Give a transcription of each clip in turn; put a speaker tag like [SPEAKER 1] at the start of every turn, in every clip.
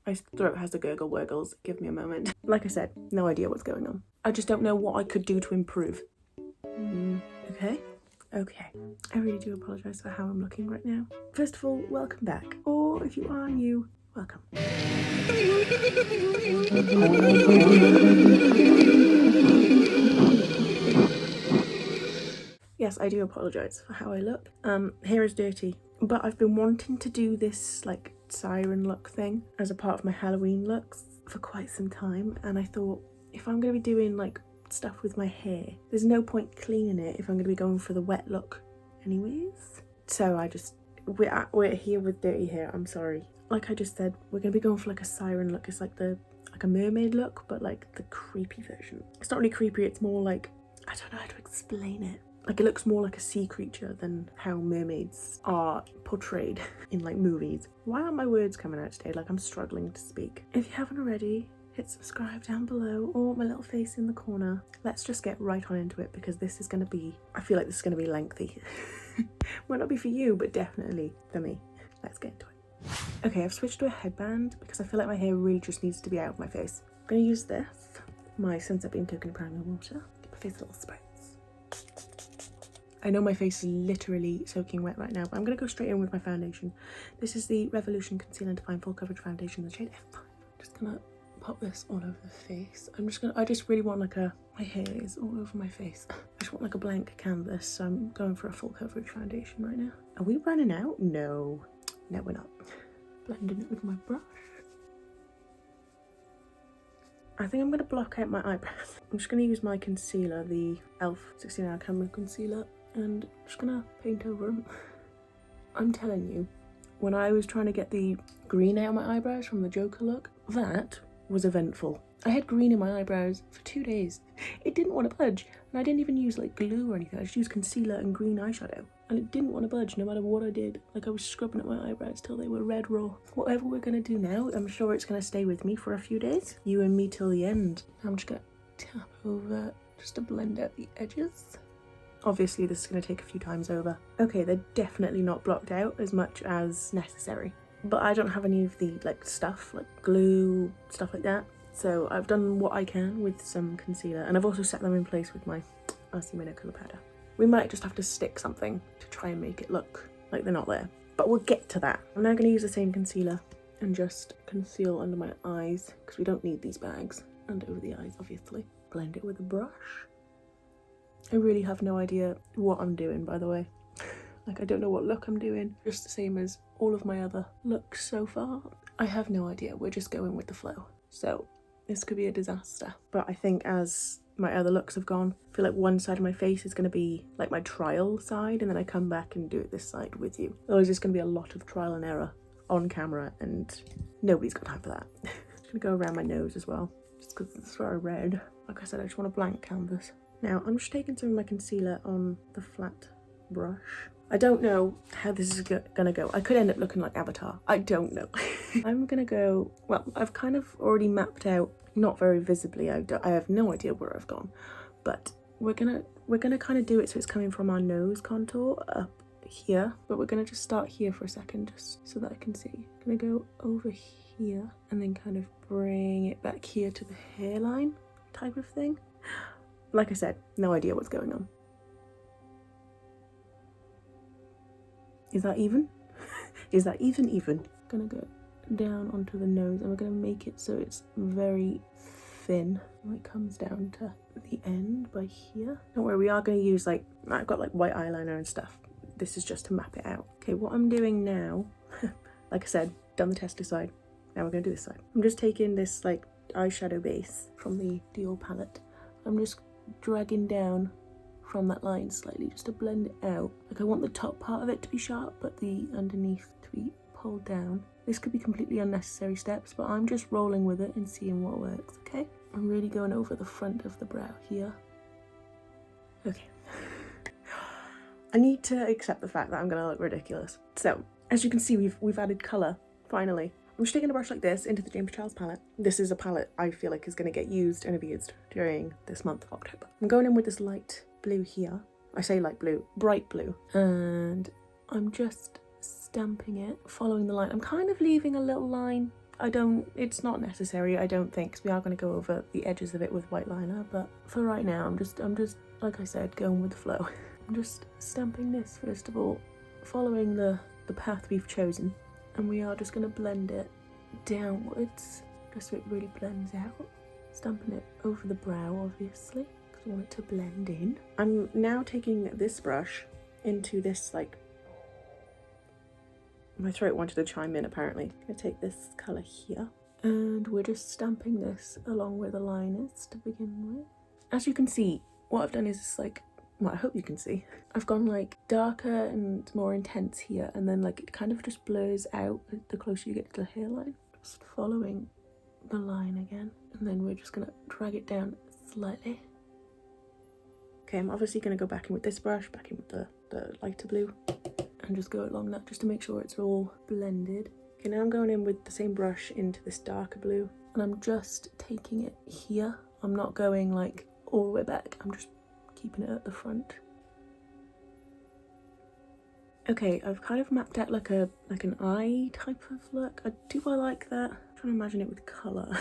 [SPEAKER 1] My throat has the gurgle wurgles. Give me a moment. Like I said, no idea what's going on. I just don't know what I could do to improve. Okay. I really do apologise for how I'm looking right now. First of all, welcome back. Or if you are new, welcome. Yes, I do apologise for how I look. Hair is dirty, but I've been wanting to do this like siren look thing as a part of my Halloween looks for quite some time, and I thought if I'm going to be doing like stuff with my hair, there's no point cleaning it if I'm going to be going for the wet look anyways. So we're here with dirty hair. I'm sorry. Like I just said, we're going to be going for like a siren look. It's like a mermaid look, but like the creepy version. It's not really creepy, it's more like, I don't know how to explain it. Like it looks more like a sea creature than how mermaids are portrayed in like movies. Why aren't my words coming out today? Like I'm struggling to speak. If you haven't already, hit subscribe down below or my little face in the corner. Let's just get right on into it because this is going to be, I feel like this is going to be lengthy. Might not be for you, but definitely for me. Let's get into it. Okay, I've switched to a headband because I feel like my hair really just needs to be out of my face. I'm going to use this, my Sunset Beam Coconut Primer Water. Give my face a little spritz. I know my face is literally soaking wet right now, but I'm going to go straight in with my foundation. This is the Revolution Conceal and Define Full Coverage Foundation in the shade F5. I'm just going to pop this all over the face. I just really want like my hair is all over my face. I just want like a blank canvas, so I'm going for a full coverage foundation right now. Are we running out? No, we're not. Blending it with my brush. I think I'm going to block out my eyebrows. I'm just going to use my concealer, the e.l.f. 16 Hour Camera Concealer, and I'm just going to paint over them. I'm telling you, when I was trying to get the green out of my eyebrows from the Joker look, that was eventful. I had green in my eyebrows for 2 days. It didn't want to budge, and I didn't even use like glue or anything. I just used concealer and green eyeshadow, and it didn't want to budge no matter what I did. Like I was scrubbing at my eyebrows till they were red raw. Whatever we're gonna do now, I'm sure it's gonna stay with me for a few days. You and me till the end. I'm just gonna tap over just to blend out the edges. Obviously this is going to take a few times over. Okay, they're definitely not blocked out as much as necessary. But I don't have any of the like stuff, like glue, stuff like that. So I've done what I can with some concealer, and I've also set them in place with my RC Minnow Colour Powder. We might just have to stick something to try and make it look like they're not there. But we'll get to that. I'm now going to use the same concealer and just conceal under my eyes, because we don't need these bags. And over the eyes, obviously. Blend it with a brush. I really have no idea what I'm doing, by the way. Like, I don't know what look I'm doing. Just the same as all of my other looks so far. I have no idea. We're just going with the flow. So this could be a disaster. But I think as my other looks have gone, I feel like one side of my face is going to be like my trial side, and then I come back and do it this side with you. Otherwise, there's going to be a lot of trial and error on camera, and nobody's got time for that. I'm just going to go around my nose as well, just because it's very red. Like I said, I just want a blank canvas. Now, I'm just taking some of my concealer on the flat brush. I don't know how this is gonna go. I could end up looking like Avatar. I don't know. I'm gonna go, well, I've kind of already mapped out, not very visibly, I have no idea where I've gone, but we're gonna kind of do it so it's coming from our nose contour up here, but we're gonna just start here for a second, just so that I can see. I'm gonna go over here and then kind of bring it back here to the hairline type of thing. Like I said, no idea what's going on. Is that even? Is that even? Gonna go down onto the nose, and we're gonna make it so it's very thin. It comes down to the end by here. Don't worry, we are gonna use like, I've got like white eyeliner and stuff. This is just to map it out. Okay, what I'm doing now, like I said, done the tester side. Now we're gonna do this side. I'm just taking this like eyeshadow base from the Dior palette. I'm just dragging down from that line slightly just to blend it out. Like I want the top part of it to be sharp, but the underneath to be pulled down. This could be completely unnecessary steps, but I'm just rolling with it and seeing what works, okay? I'm really going over the front of the brow here. Okay. I need to accept the fact that I'm gonna look ridiculous. So, as you can see, we've added colour, finally. I'm just taking a brush like this into the James Charles palette. This is a palette I feel like is going to get used and abused during this month of October. I'm going in with this light blue here. I say light blue, bright blue. And I'm just stamping it, following the line. I'm kind of leaving a little line it's not necessary, I don't think, because we are going to go over the edges of it with white liner, but for right now, I'm just, like I said, going with the flow. I'm just stamping this, first of all, following the path we've chosen, and we are just going to blend it downwards, just so it really blends out. Stamping it over the brow, obviously, because I want it to blend in. I'm now taking this brush into this, like, my throat wanted to chime in apparently. I'm going to take this colour here, and we're just stamping this along where the line is to begin with. As you can see, what I've done is like, well, I hope you can see, I've gone like darker and more intense here, and then like it kind of just blurs out the closer you get to the hairline. Just following the line again, and then we're just going to drag it down slightly. Okay, I'm obviously going to go back in with this brush, back in with the lighter blue, and just go along that just to make sure it's all blended. Okay, now I'm going in with the same brush into this darker blue, and I'm just taking it here. I'm not going like all the way back, I'm just keeping it at the front. Okay, I've kind of mapped out like an eye type of look. I like that. I'm trying to imagine it with colour.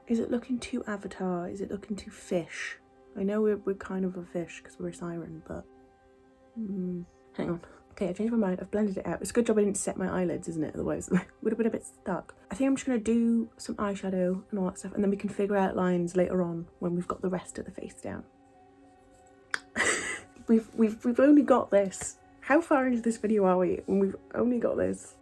[SPEAKER 1] Is it looking too Avatar? Is it looking too fish? I know we're kind of a fish because we're a siren, but hang on. Okay, I changed my mind. I've blended it out. It's a good job I didn't set my eyelids, isn't it? Otherwise it would have been a bit stuck. I think I'm just going to do some eyeshadow and all that stuff, and then we can figure out lines later on when we've got the rest of the face down. We've only got this. How far into this video are we when we've only got this?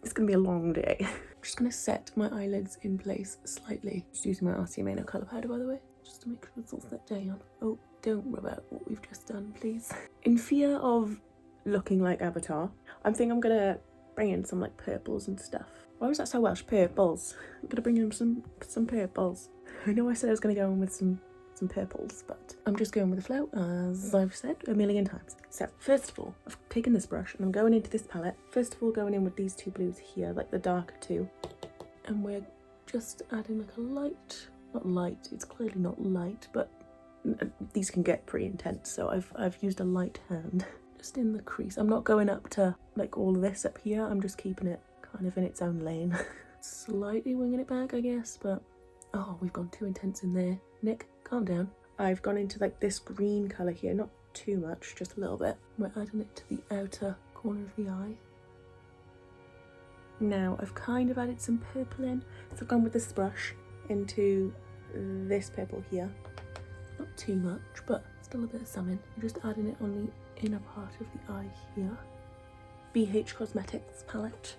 [SPEAKER 1] It's gonna be a long day. I'm just gonna set my eyelids in place slightly. Just using my RCA colour powder, by the way, just to make sure it's all set down. Oh, don't rub out what we've just done, please. In fear of looking like Avatar, I think I'm gonna bring in some like purples and stuff. Why was that so Welsh? Purples. I'm gonna bring in some purples. I know I said I was gonna go in with some purples, but I'm just going with the flow, as I've said a million times. So first of all, I've taken this brush and I'm going into this palette. First of all, going in with these two blues here, like the darker two, and we're just adding like a light, not light, it's clearly not light, but these can get pretty intense, so I've used a light hand just in the crease. I'm not going up to like all of this up here, I'm just keeping it kind of in its own lane. Slightly winging it back, I guess, but oh, we've gone too intense in there. Nick, calm down. I've gone into like this green colour here, not too much, just a little bit. We're adding it to the outer corner of the eye. Now I've kind of added some purple in, so I've gone with this brush into this purple here. Not too much, but still a bit of some in. I'm just adding it on the inner part of the eye here. BH Cosmetics palette,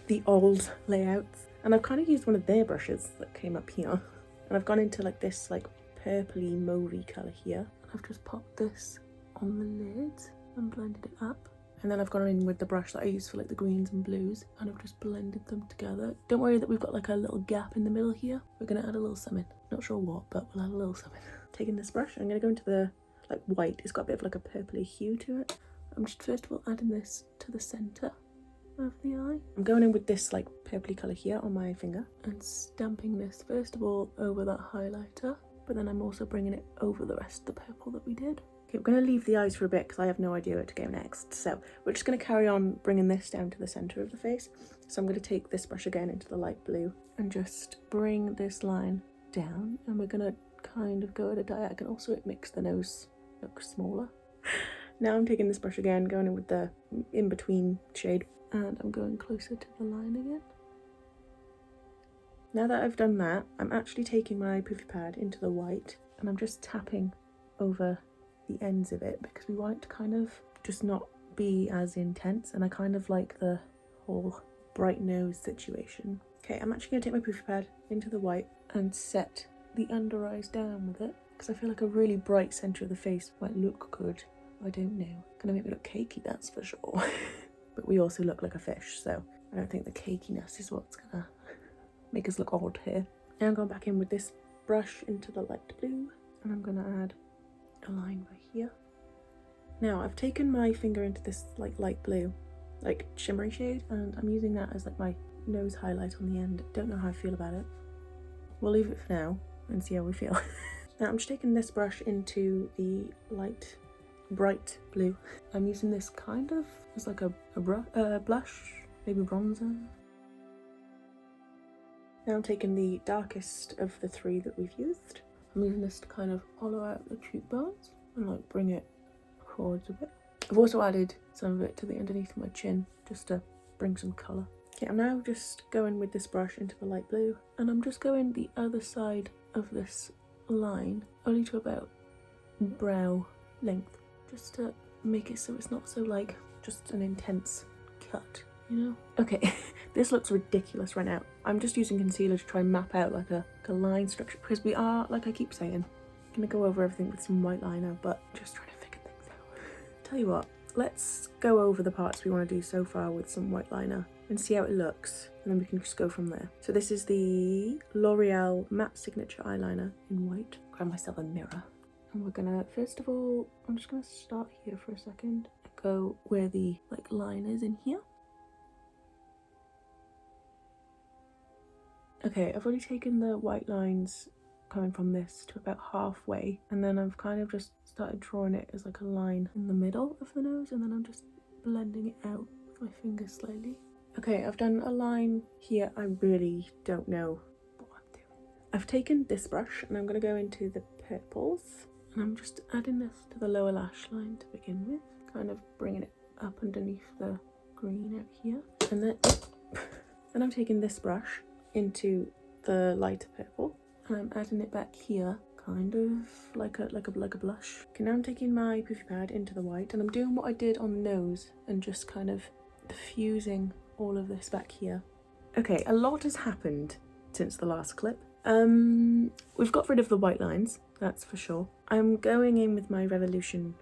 [SPEAKER 1] the old layouts. And I've kind of used one of their brushes that came up here. And I've gone into like this like purpley mauvey colour here. And I've just popped this on the lids and blended it up. And then I've gone in with the brush that I use for like the greens and blues, and I've just blended them together. Don't worry that we've got like a little gap in the middle here. We're going to add a little something. Not sure what, but we'll add a little something. Taking this brush, I'm going to go into the like white. It's got a bit of like a purpley hue to it. I'm just first of all adding this to the centre of the eye. I'm going in with this like purpley colour here on my finger and stamping this first of all over that highlighter, but then I'm also bringing it over the rest of the purple that we did. Okay, we're going to leave the eyes for a bit because I have no idea where to go next, so we're just going to carry on bringing this down to the centre of the face. So I'm going to take this brush again into the light blue and just bring this line down, and we're going to kind of go at a diagonal so it makes the nose look smaller. Now I'm taking this brush again, going in with the in-between shade, and I'm going closer to the line again. Now that I've done that, I'm actually taking my poofy pad into the white, and I'm just tapping over the ends of it because we want it to kind of just not be as intense, and I kind of like the whole bright nose situation. Okay, I'm actually going to take my poofy pad into the white and set the under eyes down with it because I feel like a really bright centre of the face might look good. I don't know. Gonna make me look cakey, that's for sure. But we also look like a fish, so I don't think the cakiness is what's gonna make us look odd here. Now I'm going back in with this brush into the light blue, and I'm gonna add a line right here. Now I've taken my finger into this like light blue, like shimmery shade, and I'm using that as like my nose highlight on the end. Don't know how I feel about it. We'll leave it for now and see how we feel. Now I'm just taking this brush into the light bright blue. I'm using this kind of as like a blush, maybe bronzer. Now I'm taking the darkest of the three that we've used. I'm using this to kind of hollow out the cheekbones and like bring it forwards a bit. I've also added some of it to the underneath my chin just to bring some colour. Okay, I'm now just going with this brush into the light blue, and I'm just going the other side of this line only to about brow length, just to make it so it's not so like just an intense cut, you know? Okay, this looks ridiculous right now. I'm just using concealer to try and map out like a line structure, because we are, like I keep saying, gonna go over everything with some white liner, but just trying to figure things out. Tell you what, let's go over the parts we want to do so far with some white liner and see how it looks, and then we can just go from there. So this is the L'Oreal Matte Signature Eyeliner in white. Grab myself a mirror. And we're gonna, first of all, I'm just gonna start here for a second and go where the like line is in here. Okay, I've already taken the white lines coming from this to about halfway, and then I've kind of just started drawing it as like a line in the middle of the nose, and then I'm just blending it out with my fingers slightly. Okay, I've done a line here. I really don't know what I'm doing. I've taken this brush and I'm gonna go into the purples, and I'm just adding this to the lower lash line to begin with, kind of bringing it up underneath the green out here. And then, then I'm taking this brush into the lighter purple, and I'm adding it back here, kind of like a blush. Okay, now I'm taking my poofy pad into the white, and I'm doing what I did on the nose and just kind of diffusing all of this back here. Okay, a lot has happened since the last clip. We've got rid of the white lines, that's for sure. I'm going in with my Revolution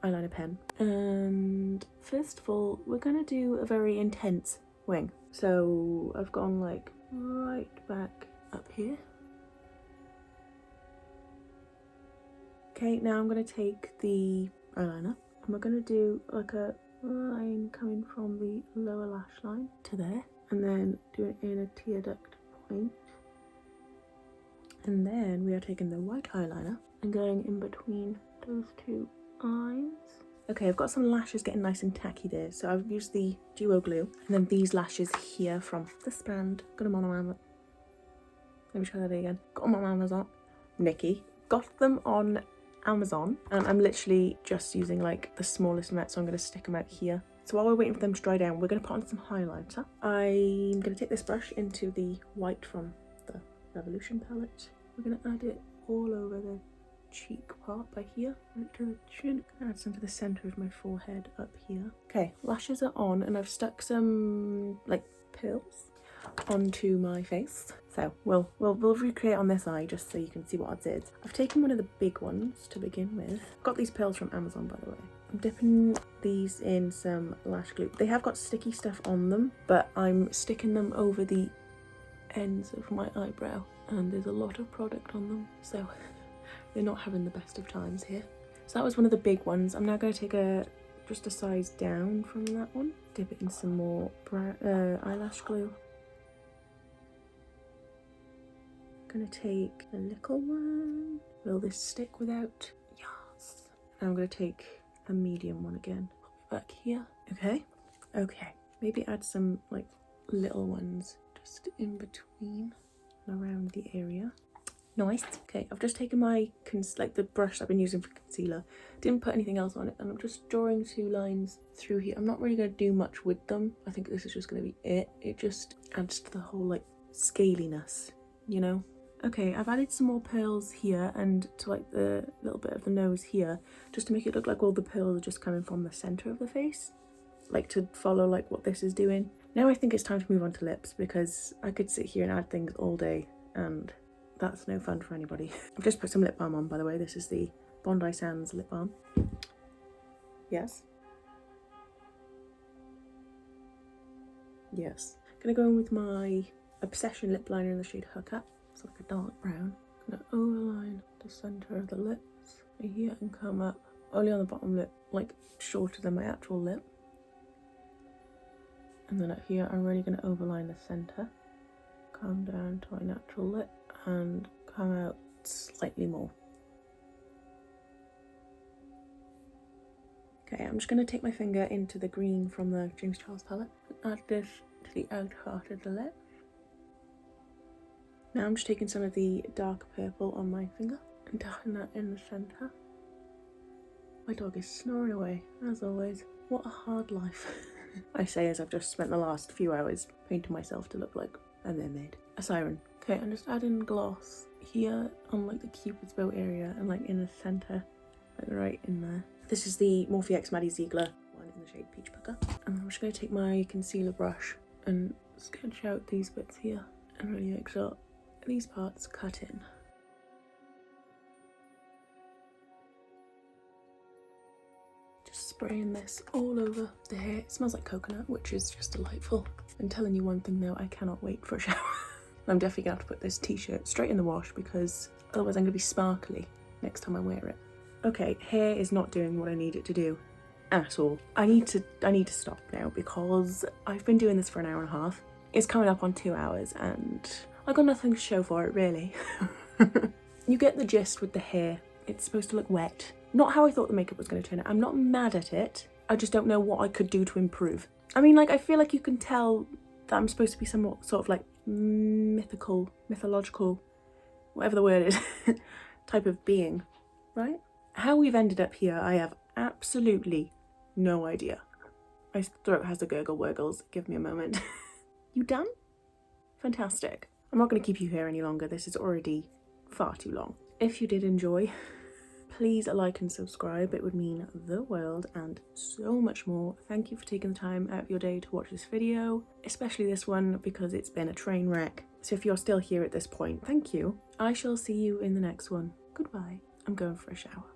[SPEAKER 1] eyeliner pen, and first of all, we're gonna do a very intense wing. So I've gone like right back up here. Okay, now I'm gonna take the eyeliner and we're gonna do like a line coming from the lower lash line to there, and then do it in a tear duct point. And then we are taking the white eyeliner and going in between those two eyes. Okay, I've got some lashes getting nice and tacky there, so I've used the duo glue, and then these lashes here from this brand. Got them on Amazon. Let me try that again. Got them on Amazon. Nikki. Got them on Amazon, and I'm literally just using like the smallest amount, so I'm going to stick them out here. So while we're waiting for them to dry down, we're going to put on some highlighter. I'm going to take this brush into the white from the Revolution palette. We're going to add it all over the cheek part by here, right to the chin. Add some to the centre of my forehead up here. Okay, lashes are on, and I've stuck some like pearls onto my face. So we'll recreate on this eye just so you can see what I did. I've taken one of the big ones to begin with. Got these pearls from Amazon, by the way. I'm dipping these in some lash glue. They have got sticky stuff on them, but I'm sticking them over the ends of my eyebrow, and there's a lot of product on them, so they're not having the best of times here. So that was one of the big ones. I'm now going to take just a size down from that one. Dip it in some more eyelash glue. Gonna take a little one. Will this stick without? Yes. And I'm gonna take a medium one again. Pop it back here. Okay. Maybe add some like little ones just in between and around the area. Nice. Okay, I've just taken my the brush I've been using for concealer. Didn't put anything else on it, and I'm just drawing two lines through here. I'm not really gonna do much with them. I think this is just gonna be it. It just adds to the whole like scaliness, you know? Okay, I've added some more pearls here and to like the little bit of the nose here, just to make it look like all the pearls are just coming from the centre of the face, like to follow like what this is doing. Now I think it's time to move on to lips, because I could sit here and add things all day, and that's no fun for anybody. I've just put some lip balm on, by the way. This is the Bondi Sands lip balm. Yes. Gonna go in with my Obsession lip liner in the shade Hookup. It's like a dark brown. I'm gonna overline the centre of the lips right here and come up only on the bottom lip, like shorter than my actual lip. And then up here, I'm really gonna overline the centre, come down to my natural lip, and come out slightly more. Okay, I'm just going to take my finger into the green from the James Charles palette and add this to the outer part of the lip. Now I'm just taking some of the dark purple on my finger and dotting that in the centre. My dog is snoring away, as always. What a hard life. I say as I've just spent the last few hours painting myself to look like a mermaid. A siren. Okay, I'm just adding gloss here on like the Cupid's bow area and like in the centre, like right in there. This is the Morphe X Maddie Ziegler one in the shade Peach Pucker. And I'm just going to take my concealer brush and sketch out these bits here and really make sure these parts cut in. Just spraying this all over the hair. It smells like coconut, which is just delightful. I'm telling you one thing though, I cannot wait for a shower. I'm definitely gonna have to put this t-shirt straight in the wash because otherwise I'm gonna be sparkly next time I wear it. Okay, hair is not doing what I need it to do at all. I need to stop now because I've been doing this for an hour and a half. It's coming up on 2 hours and I got nothing to show for it really. You get the gist with the hair. It's supposed to look wet. Not how I thought the makeup was going to turn out. I'm not mad at it. I just don't know what I could do to improve. I mean, like, I feel like you can tell that I'm supposed to be somewhat sort of like mythological, whatever the word is, type of being, right? How we've ended up here, I have absolutely no idea. My throat has the gurgle wurgles. Give me a moment. You done? Fantastic. I'm not going to keep you here any longer. This is already far too long. If you did enjoy, please like and subscribe. It would mean the world and so much more. Thank you for taking the time out of your day to watch this video, especially this one because it's been a train wreck. So if you're still here at this point, thank you. I shall see you in the next one. Goodbye. I'm going for a shower.